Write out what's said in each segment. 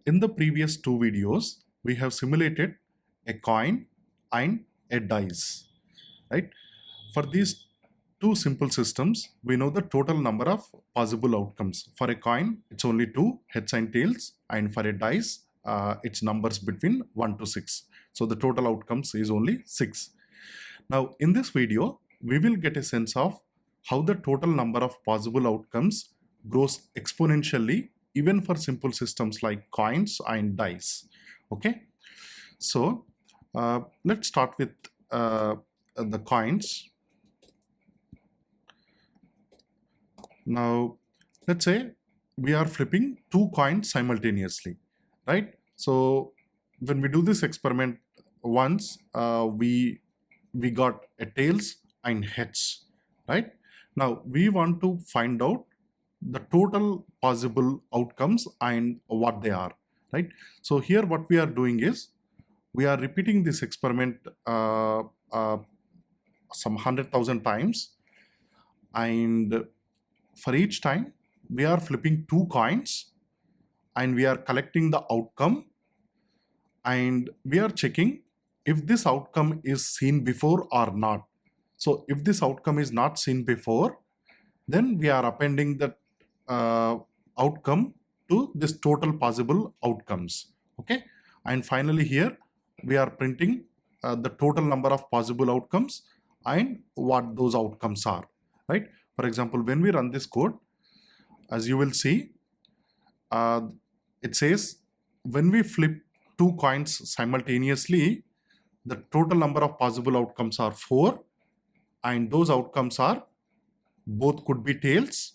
In the previous two videos, we have simulated a coin and a dice, right? For these two simple systems, we know the total number of possible outcomes. For a coin, it's only two, heads and tails, and for a dice, it's numbers between 1 to 6. So the total outcomes is only 6. Now, in this video, we will get a sense of how the total number of possible outcomes grows exponentially even for simple systems like coins and dice. Okay, so let's start with the coins. Now, let's say we are flipping two coins simultaneously, right? So when we do this experiment once, we got a tails and heads, right? Now we want to find out the total possible outcomes and what they are, right? So here what we are doing is we are repeating this experiment some 100,000 times, and for each time we are flipping two coins and we are collecting the outcome, and we are checking if this outcome is seen before or not. So if this outcome is not seen before, then we are appending that outcome to this total possible outcomes. Okay, and finally here we are printing the total number of possible outcomes and what those outcomes are, right? For example, when we run this code, as you will see, it says when we flip two coins simultaneously, the total number of possible outcomes are 4, and those outcomes are both could be tails,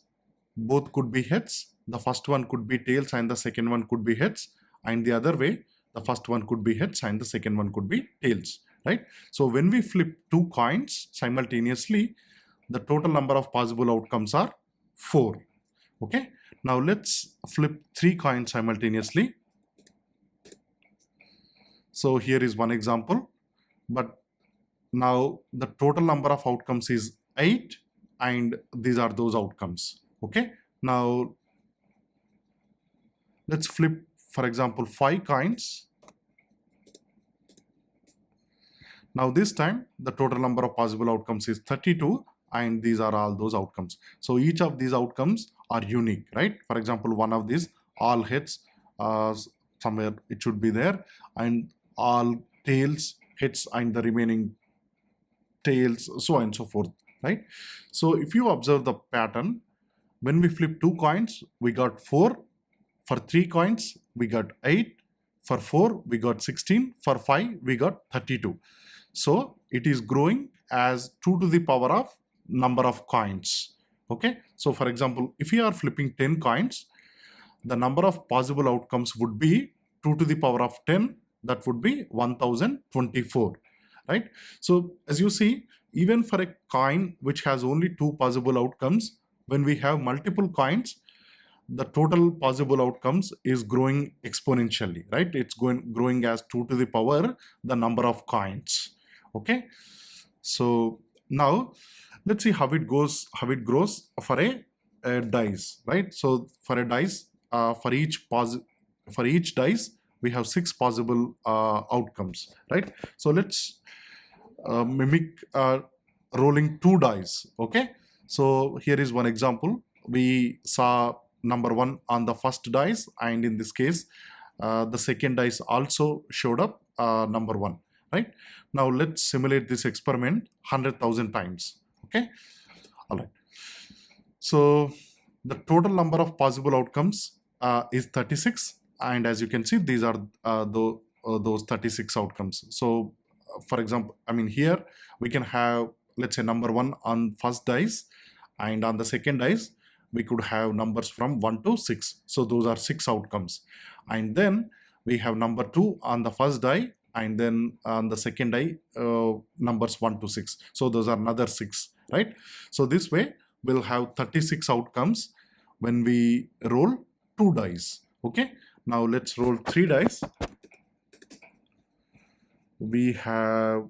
both could be heads. The first one could be tails and the second one could be heads, and the other way, the first one could be heads and the second one could be tails, right? So when we flip two coins simultaneously, the total number of possible outcomes are 4. Okay, now let's flip 3 coins simultaneously. So here is one example, but now the total number of outcomes is 8, and these are those outcomes. Okay, now let's flip, for example, 5 coins. Now this time the total number of possible outcomes is 32, and these are all those outcomes. So each of these outcomes are unique, right? For example, one of these all heads, somewhere it should be there, and all tails, heads, and the remaining tails, so on and so forth, right? So if you observe the pattern, when we flip 2 coins, we got 4. For 3 coins, we got 8. For 4, we got 16. For 5, we got 32. So it is growing as 2 to the power of number of coins. Okay, so for example, if you are flipping 10 coins, the number of possible outcomes would be 2 to the power of 10. That would be 1024, right? So as you see, even for a coin which has only 2 possible outcomes, when we have multiple coins, the total possible outcomes is growing exponentially, right? It's growing as 2 to the power the number of coins. Okay, so now let's see how it grows for a dice, right? So for a dice, for each dice we have 6 possible outcomes, right? So let's mimic rolling 2 dice. Okay, so here is one example. We saw number 1 on the first dice, and in this case the second dice also showed up number 1, right? Now let's simulate this experiment 100,000 times. Okay, all right. So the total number of possible outcomes is 36, and as you can see, these are those 36 outcomes. So for example, I mean, here we can have, let's say, number 1 on first dice, and on the second dice we could have numbers from 1 to 6. So those are 6 outcomes. And then we have number 2 on the first die, and then on the second die numbers 1 to 6. So those are another 6, right? So this way we'll have 36 outcomes when we roll 2 dice. Okay, now let's roll 3 dice. We have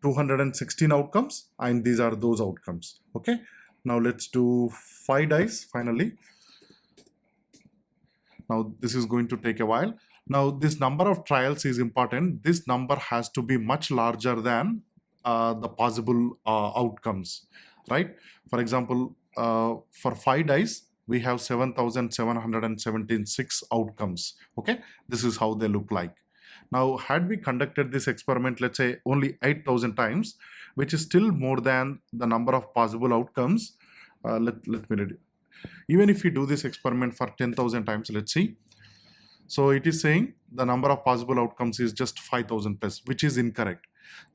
216 outcomes, and these are those outcomes. Okay, now let's do 5 dice finally. Now this is going to take a while. Now this number of trials is important. This number has to be much larger than the possible outcomes, right? For example, for 5 dice, we have 7,776 outcomes. Okay, this is how they look like. Now, had we conducted this experiment, let's say only 8,000 times, which is still more than the number of possible outcomes. Let me read it. Even if we do this experiment for 10,000 times, let's see. So it is saying the number of possible outcomes is just 5,000 plus, which is incorrect.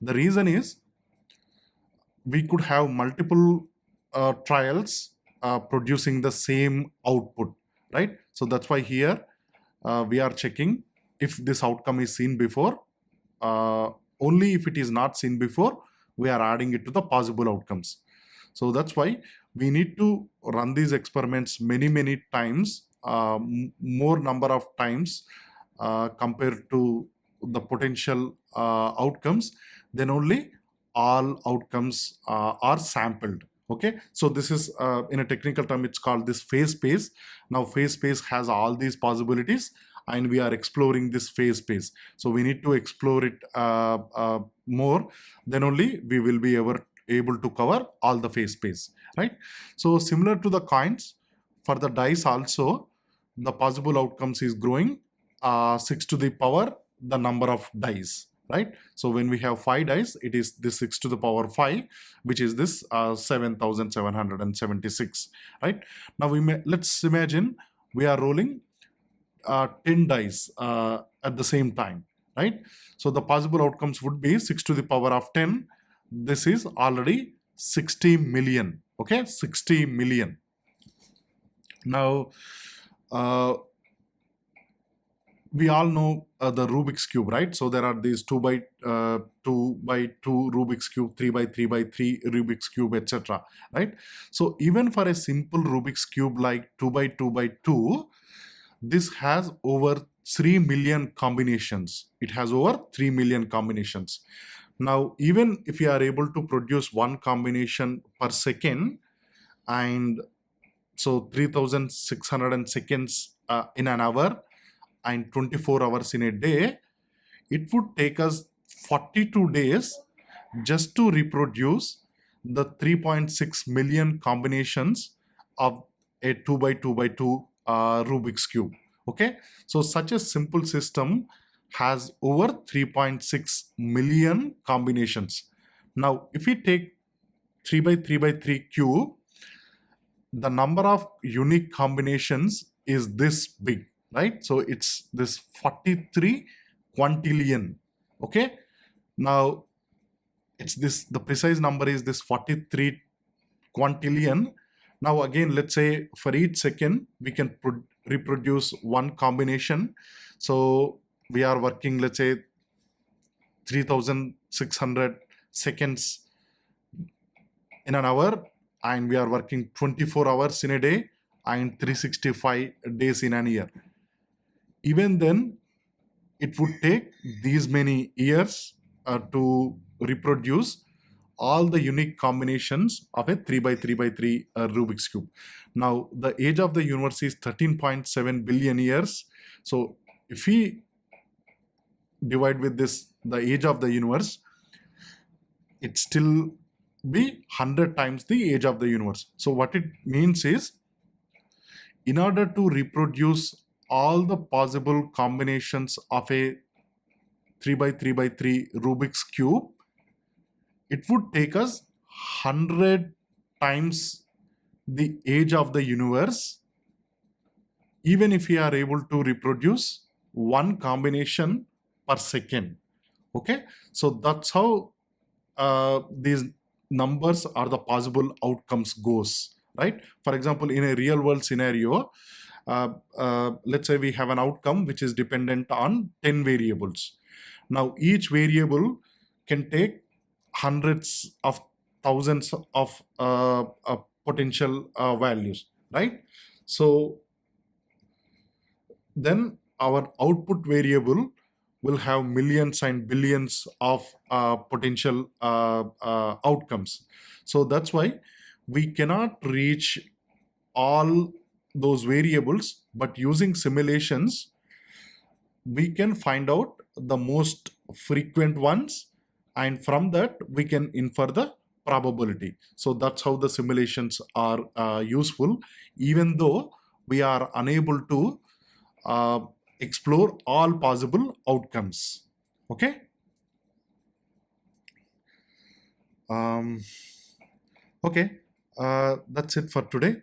The reason is we could have multiple trials producing the same output, right? So that's why here we are checking if this outcome is seen before. Only if it is not seen before, we are adding it to the possible outcomes. So that's why we need to run these experiments many times, more number of times compared to the potential outcomes. Then only all outcomes are sampled. Okay, so this is in a technical term, it's called this phase space. Now phase space has all these possibilities, and we are exploring this phase space. So we need to explore it more, then only we will be able to cover all the phase space, right? So similar to the coins, for the dice also, the possible outcomes is growing 6 to the power the number of dice, right? So when we have 5 dice, it is this 6 to the power 5, which is this 7,776, right? Now let's imagine we are rolling 10 dice at the same time, right? So the possible outcomes would be 6 to the power of 10. This is already 60 million. Okay, 60 million. Now, we all know the Rubik's Cube, right? So there are these 2 by 2 Rubik's Cube, 3 by 3 by 3 Rubik's Cube, etc. Right? So even for a simple Rubik's Cube like 2 by 2 by 2, this has over 3 million combinations. It has over 3 million combinations. Now, even if you are able to produce one combination per second, and so 3,600 seconds in an hour and 24 hours in a day, it would take us 42 days just to reproduce the 3.6 million combinations of a 2 by 2 by 2 Rubik's Cube. Okay, so such a simple system has over 3.6 million combinations. Now, if we take 3 by 3 by 3 cube, the number of unique combinations is this big, right? So it's this 43 quintillion. Okay, now it's this, the precise number is this 43 quintillion. Now again, let's say for each second we can reproduce one combination. So we are working, let's say 3,600 seconds in an hour, and we are working 24 hours in a day and 365 days in an year. Even then, it would take these many years to reproduce all the unique combinations of a 3 by 3 by 3 Rubik's Cube. Now, the age of the universe is 13.7 billion years. So if we divide with this, the age of the universe, it still be 100 times the age of the universe. So what it means is, in order to reproduce all the possible combinations of a 3 by 3 by 3 Rubik's Cube, it would take us 100 times the age of the universe, even if we are able to reproduce one combination per second. Okay, so that's how these numbers or the possible outcomes goes, right? For example, in a real world scenario, let's say we have an outcome which is dependent on 10 variables. Now each variable can take hundreds of thousands of potential values, right? So then our output variable will have millions and billions of potential outcomes. So that's why we cannot reach all those variables but using simulations, we can find out the most frequent ones, and from that we can infer the probability. So that's how the simulations are useful, even though we are unable to uh, explore all possible outcomes. Okay. um, okay, that's it for today.